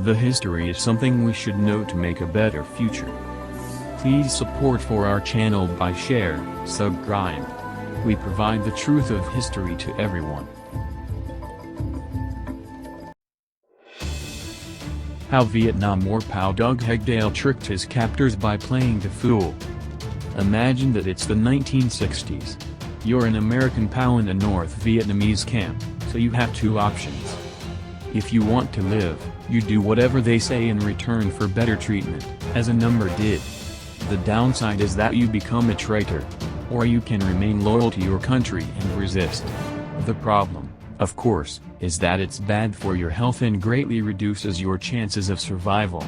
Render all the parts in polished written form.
The history is something we should know to make a better future. Please support for our channel by share, subscribe. We provide the truth of history to everyone. How Vietnam War POW Brent Hegdahl tricked his captors by playing the fool. Imagine that it's the 1960s. You're an American POW in a North Vietnamese camp, so you have two options. If you want to live, you do whatever they say in return for better treatment, as a number did. The downside is that you become a traitor. Or you can remain loyal to your country and resist. The problem, of course, is that it's bad for your health and greatly reduces your chances of survival.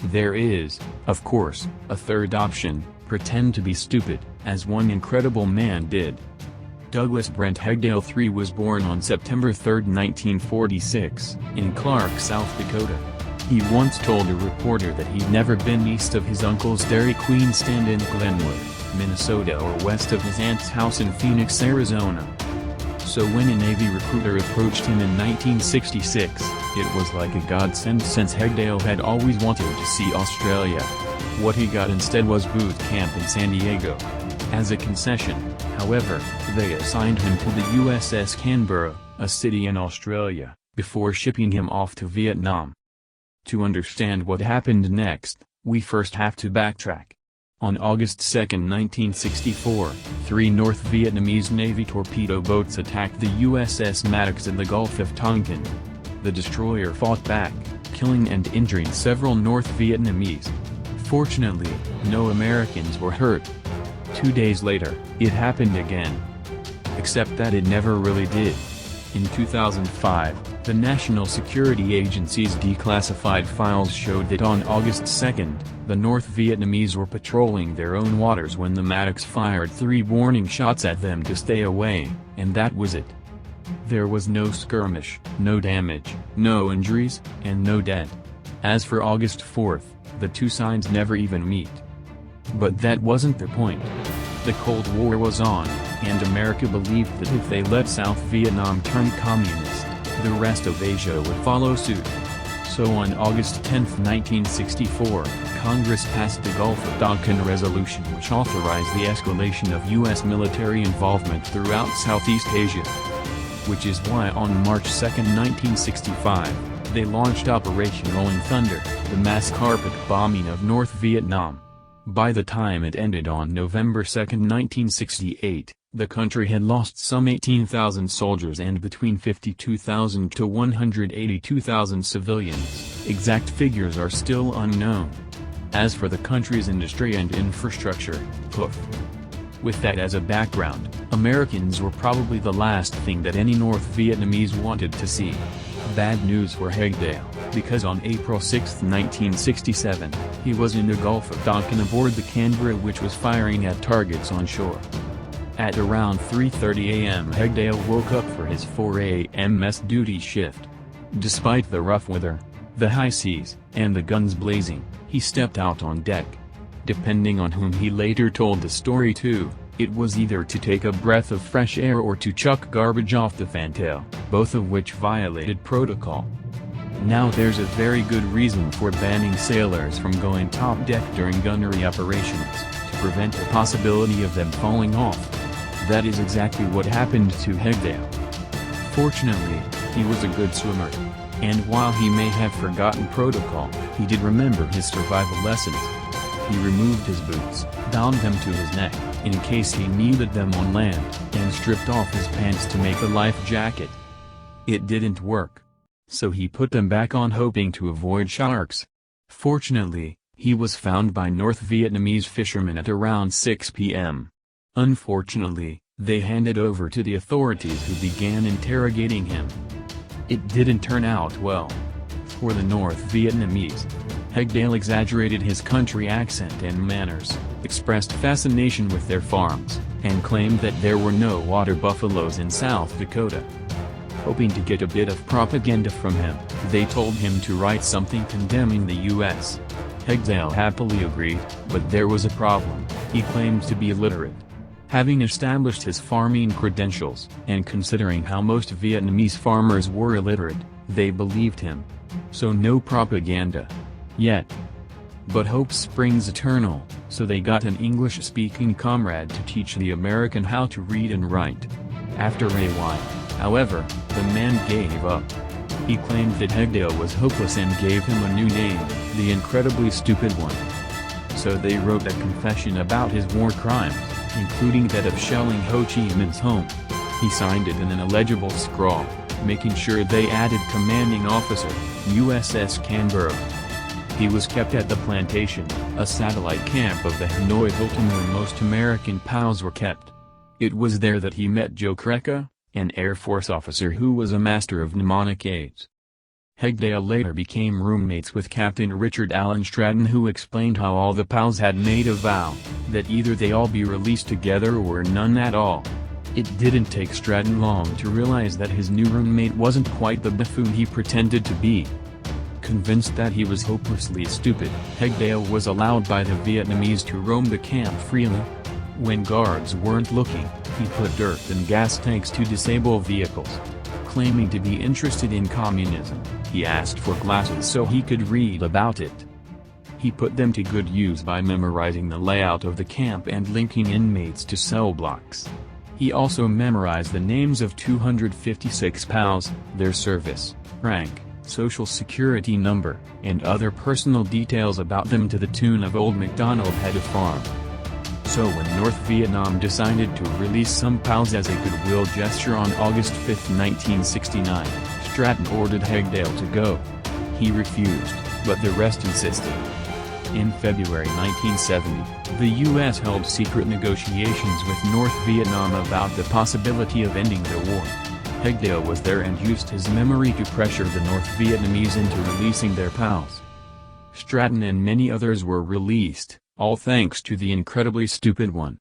There is, of course, a third option: pretend to be stupid, as one incredible man did. Brent Hegdahl III was born on September 3, 1946, in Clark, South Dakota. He once told a reporter that he'd never been east of his uncle's Dairy Queen stand in Glenwood, Minnesota, or west of his aunt's house in Phoenix, Arizona. So when a Navy recruiter approached him in 1966, it was like a godsend, since Hegdahl had always wanted to see Australia. What he got instead was boot camp in San Diego. As a concession, however, they assigned him to the USS Canberra, a city in Australia, before shipping him off to Vietnam. To understand what happened next, we first have to backtrack. On August 2, 1964, 3 North Vietnamese Navy torpedo boats attacked the USS Maddox in the Gulf of Tonkin. The destroyer fought back, killing and injuring several North Vietnamese. Fortunately, no Americans were hurt. 2 days later, it happened again. Except that it never really did. In 2005, the National Security Agency's declassified files showed that on August 2, the North Vietnamese were patrolling their own waters when the Maddox fired 3 warning shots at them to stay away, and that was it. There was no skirmish, no damage, no injuries, and no dead. As for August 4th, the two sides never even meet. But that wasn't the point. The Cold War was on, and America believed that if they let South Vietnam turn communist, the rest of Asia would follow suit. So on August 10, 1964, Congress passed the Gulf of Tonkin resolution, which authorized the escalation of U.S. military involvement throughout Southeast Asia. Which is why on March 2, 1965, they launched Operation Rolling Thunder, the mass carpet bombing of North Vietnam. By the time it ended on November 2, 1968, the country had lost some 18,000 soldiers and between 52,000 to 182,000 civilians. Exact figures are still unknown. As for the country's industry and infrastructure, poof. With that as a background, Americans were probably the last thing that any North Vietnamese wanted to see. Bad news for Hegdahl, because on April 6, 1967, he was in the Gulf of Tonkin aboard the Canberra, which was firing at targets on shore. At around 3:30 a.m. Hegdahl woke up for his 4 a.m. mess duty shift. Despite the rough weather, the high seas, and the guns blazing, he stepped out on deck. Depending on whom he later told the story to, it was either to take a breath of fresh air or to chuck garbage off the fantail, both of which violated protocol. Now there's a very good reason for banning sailors from going top deck during gunnery operations, to prevent the possibility of them falling off. That is exactly what happened to Hegdahl. Fortunately, he was a good swimmer. And while he may have forgotten protocol, he did remember his survival lessons. He removed his boots, bound them to his neck, in case he needed them on land, and stripped off his pants to make a life jacket. It didn't work. So he put them back on, hoping to avoid sharks. Fortunately, he was found by North Vietnamese fishermen at around 6 p.m. Unfortunately, they handed over to the authorities, who began interrogating him. It didn't turn out well. For the North Vietnamese, Hegdahl exaggerated his country accent and manners, expressed fascination with their farms, and claimed that there were no water buffaloes in South Dakota. Hoping to get a bit of propaganda from him, they told him to write something condemning the U.S. Hegdahl happily agreed, but there was a problem: he claimed to be illiterate. Having established his farming credentials, and considering how most Vietnamese farmers were illiterate, They believed him. So no propaganda. Yet. But hope springs eternal, so they got an English-speaking comrade to teach the American how to read and write. After a while, however, the man gave up. He claimed that Hegdahl was hopeless and gave him a new name, the incredibly stupid one. So they wrote a confession about his war crimes, including that of shelling Ho Chi Minh's home. He signed it in an illegible scrawl, making sure they added commanding officer, USS Canberra. He was kept at the plantation, a satellite camp of the Hanoi Hilton where most American POWs were kept. It was there that he met Joe Kreka, an Air Force officer who was a master of mnemonic aids. Hegdahl later became roommates with Captain Richard Allen Stratton, who explained how all the POWs had made a vow, that either they all be released together or none at all. It didn't take Stratton long to realize that his new roommate wasn't quite the buffoon he pretended to be. Convinced that he was hopelessly stupid, Hegdahl was allowed by the Vietnamese to roam the camp freely. When guards weren't looking, he put dirt and gas tanks to disable vehicles. Claiming to be interested in communism, he asked for glasses so he could read about it. He put them to good use by memorizing the layout of the camp and linking inmates to cell blocks. He also memorized the names of 256 POWs, their service, rank, social security number, and other personal details about them to the tune of Old MacDonald had a farm. So when North Vietnam decided to release some POWs as a goodwill gesture on August 5, 1969, Stratton ordered Hegdahl to go. He refused, but the rest insisted. In February 1970, the U.S. held secret negotiations with North Vietnam about the possibility of ending the war. Hegdahl was there and used his memory to pressure the North Vietnamese into releasing their POWs. Stratton and many others were released, all thanks to the incredibly stupid one.